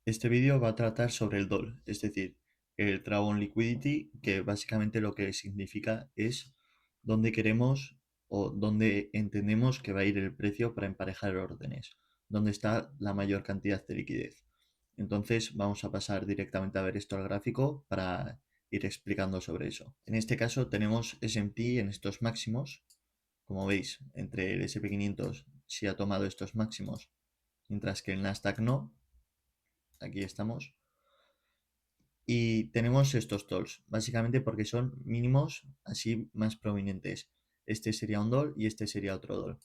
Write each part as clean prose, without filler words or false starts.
Este vídeo va a tratar sobre el DOL, es decir, el Dragon Liquidity, que básicamente lo que significa es dónde queremos o dónde entendemos que va a ir el precio para emparejar órdenes, dónde está la mayor cantidad de liquidez. Entonces vamos a pasar directamente a ver esto al gráfico para ir explicando sobre eso. En este caso tenemos S&P en estos máximos. Como veis, entre el SP500 sí ha tomado estos máximos, mientras que el Nasdaq no. Aquí estamos. Y tenemos estos tolls, básicamente porque son mínimos así más prominentes. Este sería un doll y este sería otro doll.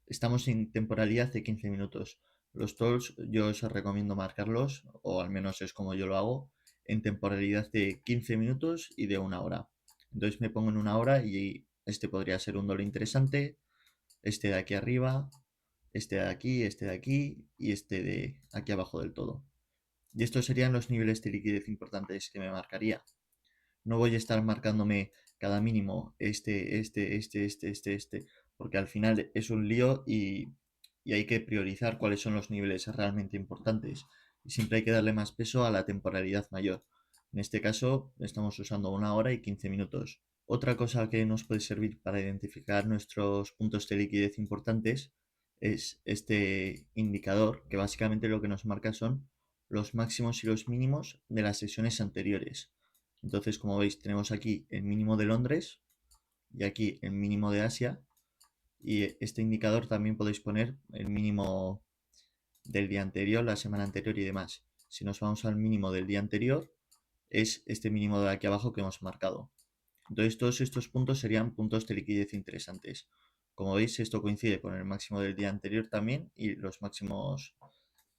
Estamos en temporalidad de 15 minutos. Los tolls yo os recomiendo marcarlos, o al menos es como yo lo hago, en temporalidad de 15 minutos y de una hora. Entonces me pongo en una hora y este podría ser un doll interesante, este de aquí arriba, este de aquí y este de aquí abajo del todo. Y estos serían los niveles de liquidez importantes que me marcaría. No voy a estar marcándome cada mínimo porque al final es un lío y hay que priorizar cuáles son los niveles realmente importantes. Y siempre hay que darle más peso a la temporalidad mayor. En este caso estamos usando una hora y 15 minutos. Otra cosa que nos puede servir para identificar nuestros puntos de liquidez importantes es este indicador, que básicamente lo que nos marca son los máximos y los mínimos de las sesiones anteriores. Entonces, como veis, tenemos aquí el mínimo de Londres y aquí el mínimo de Asia. Y este indicador también podéis poner el mínimo del día anterior, la semana anterior y demás. Si nos vamos al mínimo del día anterior, es este mínimo de aquí abajo que hemos marcado. Entonces, todos estos puntos serían puntos de liquidez interesantes. Como veis, esto coincide con el máximo del día anterior también y los máximos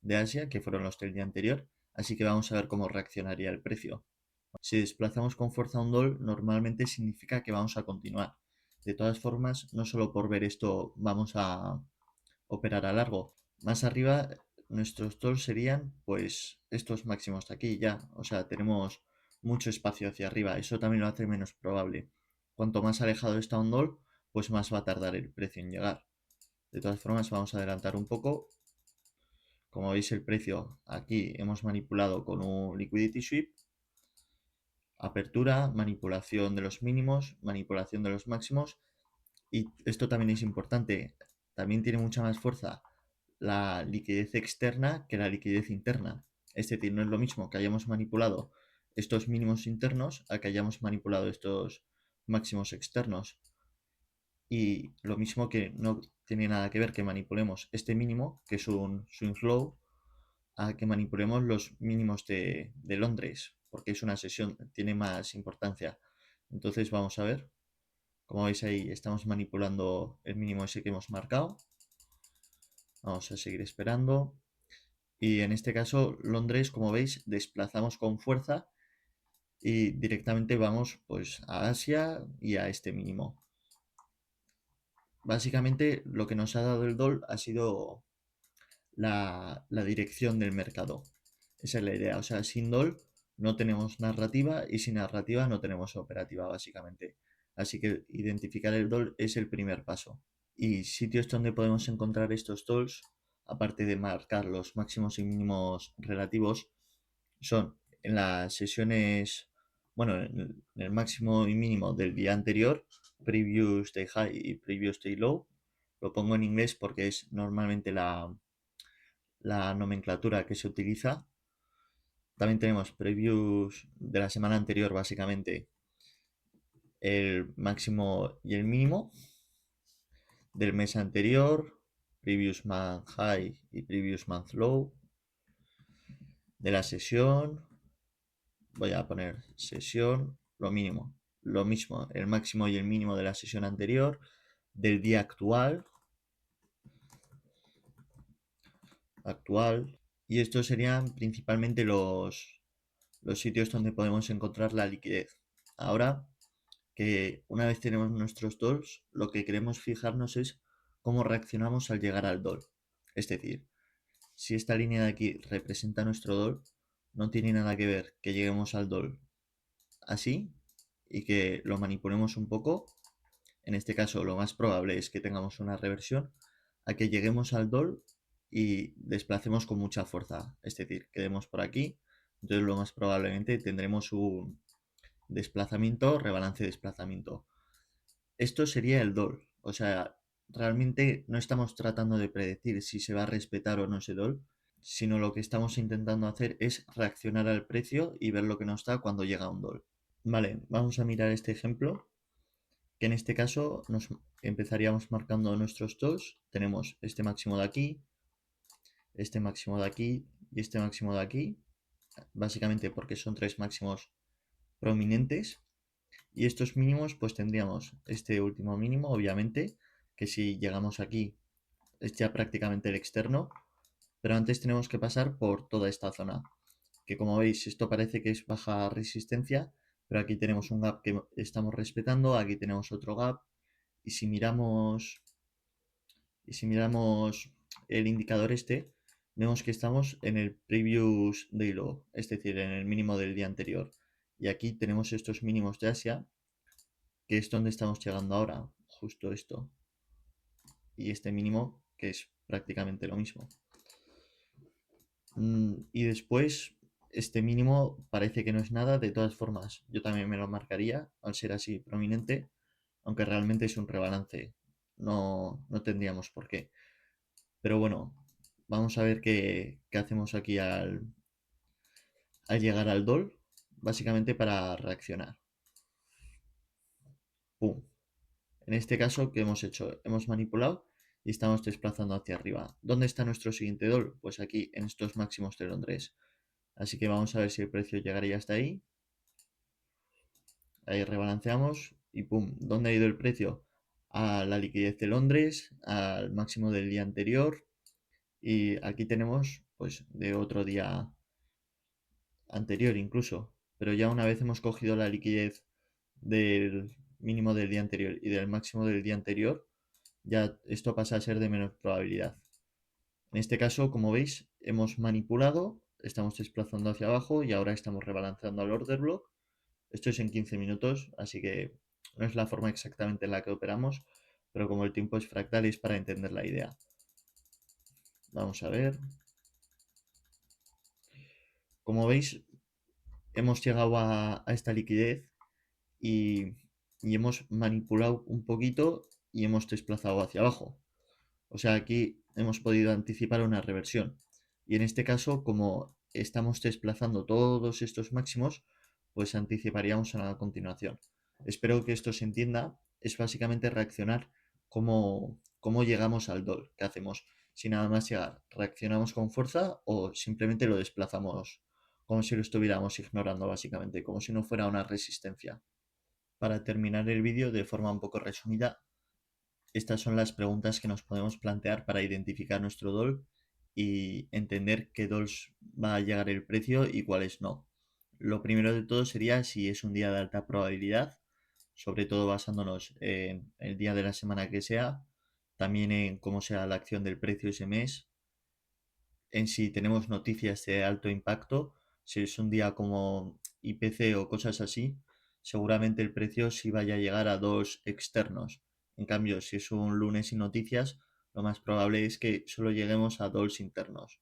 de Asia, que fueron los del día anterior. Así que vamos a ver cómo reaccionaría el precio. Si desplazamos con fuerza un doll, normalmente significa que vamos a continuar. De todas formas, no solo por ver esto vamos a operar a largo. Más arriba, nuestros dolls serían pues estos máximos de aquí ya. O sea, tenemos mucho espacio hacia arriba. Eso también lo hace menos probable. Cuanto más alejado está un doll, pues más va a tardar el precio en llegar. De todas formas, vamos a adelantar un poco. Como veis, el precio aquí hemos manipulado con un liquidity sweep. Apertura, manipulación de los mínimos, manipulación de los máximos. Y esto también es importante, también tiene mucha más fuerza la liquidez externa que la liquidez interna. Es decir, no es lo mismo que hayamos manipulado estos mínimos internos a que hayamos manipulado estos máximos externos. Y lo mismo que no tiene nada que ver que manipulemos este mínimo, que es un swing flow, a que manipulemos los mínimos de Londres, porque es una sesión, tiene más importancia. Entonces vamos a ver, como veis ahí estamos manipulando el mínimo ese que hemos marcado. Vamos a seguir esperando. Y en este caso, Londres, como veis, desplazamos con fuerza y directamente vamos pues a Asia y a este mínimo. Básicamente lo que nos ha dado el DOL ha sido la dirección del mercado. Esa es la idea. O sea, sin DOL no tenemos narrativa y sin narrativa no tenemos operativa, básicamente. Así que identificar el DOL es el primer paso. Y sitios donde podemos encontrar estos DOLs, aparte de marcar los máximos y mínimos relativos, son en las sesiones, bueno, en el máximo y mínimo del día anterior, previous day high y previous day low. Lo pongo en inglés porque es normalmente la nomenclatura que se utiliza. También tenemos previews de la semana anterior, básicamente el máximo y el mínimo del mes anterior, previous month high y previous month low, de la sesión, voy a poner sesión, lo mínimo, lo mismo, el máximo y el mínimo de la sesión anterior, del día actual, y estos serían principalmente los sitios donde podemos encontrar la liquidez. Ahora que una vez tenemos nuestros dolls, lo que queremos fijarnos es cómo reaccionamos al llegar al doll. Es decir, si esta línea de aquí representa nuestro doll, no tiene nada que ver que lleguemos al doll así y que lo manipulemos un poco. En este caso, lo más probable es que tengamos una reversión a que lleguemos al doll y desplacemos con mucha fuerza. Es decir, quedemos por aquí. Entonces lo más probablemente tendremos un desplazamiento, rebalance, desplazamiento. Esto sería el DOL. O sea, realmente no estamos tratando de predecir si se va a respetar o no ese DOL, sino lo que estamos intentando hacer es reaccionar al precio y ver lo que nos da cuando llega un DOL. Vale, vamos a mirar este ejemplo, que en este caso nos empezaríamos marcando nuestros dos. Tenemos este máximo de aquí, este máximo de aquí y este máximo de aquí, básicamente porque son tres máximos prominentes. Y estos mínimos, pues tendríamos este último mínimo, obviamente, que si llegamos aquí es ya prácticamente el externo, pero antes tenemos que pasar por toda esta zona, que como veis esto parece que es baja resistencia, pero aquí tenemos un gap que estamos respetando, aquí tenemos otro gap, y si miramos, y si miramos el indicador este, vemos que estamos en el previous day low, es decir, en el mínimo del día anterior. Y aquí tenemos estos mínimos de Asia, que es donde estamos llegando ahora, justo esto. Y este mínimo, que es prácticamente lo mismo. Y después, este mínimo parece que no es nada, de todas formas, yo también me lo marcaría, al ser así prominente, aunque realmente es un rebalance. No tendríamos por qué. Pero bueno, vamos a ver qué hacemos aquí al llegar al DOL, básicamente para reaccionar. ¡Pum! En este caso, ¿qué hemos hecho? Hemos manipulado y estamos desplazando hacia arriba. ¿Dónde está nuestro siguiente DOL? Pues aquí, en estos máximos de Londres. Así que vamos a ver si el precio llegaría hasta ahí. Ahí rebalanceamos y ¡pum! ¿Dónde ha ido el precio? A la liquidez de Londres, al máximo del día anterior. Y aquí tenemos, pues, de otro día anterior incluso. Pero ya una vez hemos cogido la liquidez del mínimo del día anterior y del máximo del día anterior, ya esto pasa a ser de menos probabilidad. En este caso, como veis, hemos manipulado, estamos desplazando hacia abajo y ahora estamos rebalanceando al order block. Esto es en 15 minutos, así que no es la forma exactamente en la que operamos, pero como el tiempo es fractal es para entender la idea. Vamos a ver. Como veis, hemos llegado a esta liquidez y, y hemos manipulado un poquito y hemos desplazado hacia abajo. O sea, aquí hemos podido anticipar una reversión. Y en este caso, como estamos desplazando todos estos máximos, pues anticiparíamos a la continuación. Espero que esto se entienda. Es básicamente reaccionar cómo llegamos al DOL. ¿Qué hacemos? Si nada más llegar, reaccionamos con fuerza o simplemente lo desplazamos como si lo estuviéramos ignorando, básicamente, como si no fuera una resistencia. Para terminar el vídeo de forma un poco resumida, estas son las preguntas que nos podemos plantear para identificar nuestro DOL y entender qué DOLs va a llegar el precio y cuáles no. Lo primero de todo sería si es un día de alta probabilidad, sobre todo basándonos en el día de la semana que sea, también en cómo sea la acción del precio ese mes, en si tenemos noticias de alto impacto, si es un día como IPC o cosas así, seguramente el precio sí vaya a llegar a dos externos. En cambio, si es un lunes sin noticias, lo más probable es que solo lleguemos a dos internos.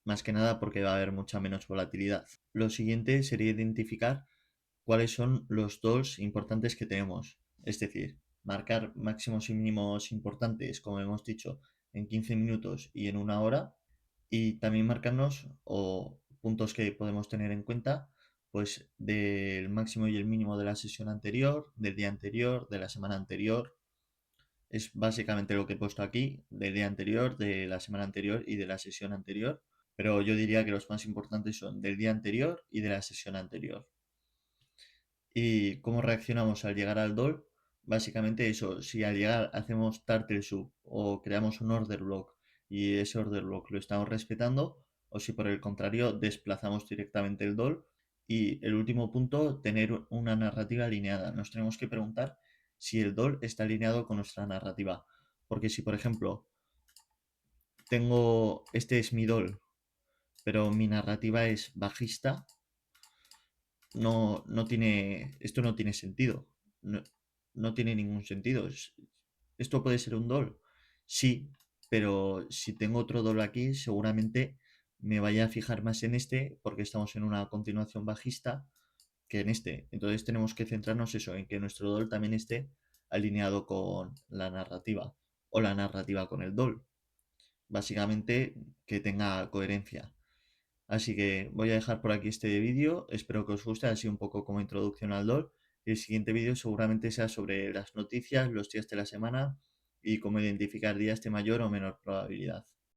Más que nada porque va a haber mucha menos volatilidad. Lo siguiente sería identificar cuáles son los dos importantes que tenemos. Es decir, marcar máximos y mínimos importantes, como hemos dicho, en 15 minutos y en una hora, y también marcarnos o puntos que podemos tener en cuenta, pues del máximo y el mínimo de la sesión anterior, del día anterior, de la semana anterior. Es básicamente lo que he puesto aquí, del día anterior, de la semana anterior y de la sesión anterior. Pero yo diría que los más importantes son del día anterior y de la sesión anterior. ¿Y cómo reaccionamos al llegar al DOL? Básicamente eso, si al llegar hacemos turtle sub o creamos un order block y ese order block lo estamos respetando, o si por el contrario desplazamos directamente el DOL. Y el último punto, tener una narrativa alineada. Nos tenemos que preguntar si el DOL está alineado con nuestra narrativa. Porque si, por ejemplo, este es mi DOL, pero mi narrativa es bajista, esto no tiene sentido. No, no tiene ningún sentido. ¿Esto puede ser un DOL? Sí, pero si tengo otro doble aquí, seguramente me vaya a fijar más en este porque estamos en una continuación bajista que en este. Entonces tenemos que centrarnos eso, en que nuestro doll también esté alineado con la narrativa o la narrativa con el doll. Básicamente que tenga coherencia. Así que voy a dejar por aquí este vídeo, espero que os guste, ha sido un poco como introducción al LOL. Y el siguiente vídeo seguramente sea sobre las noticias, los días de la semana y cómo identificar días de mayor o menor probabilidad.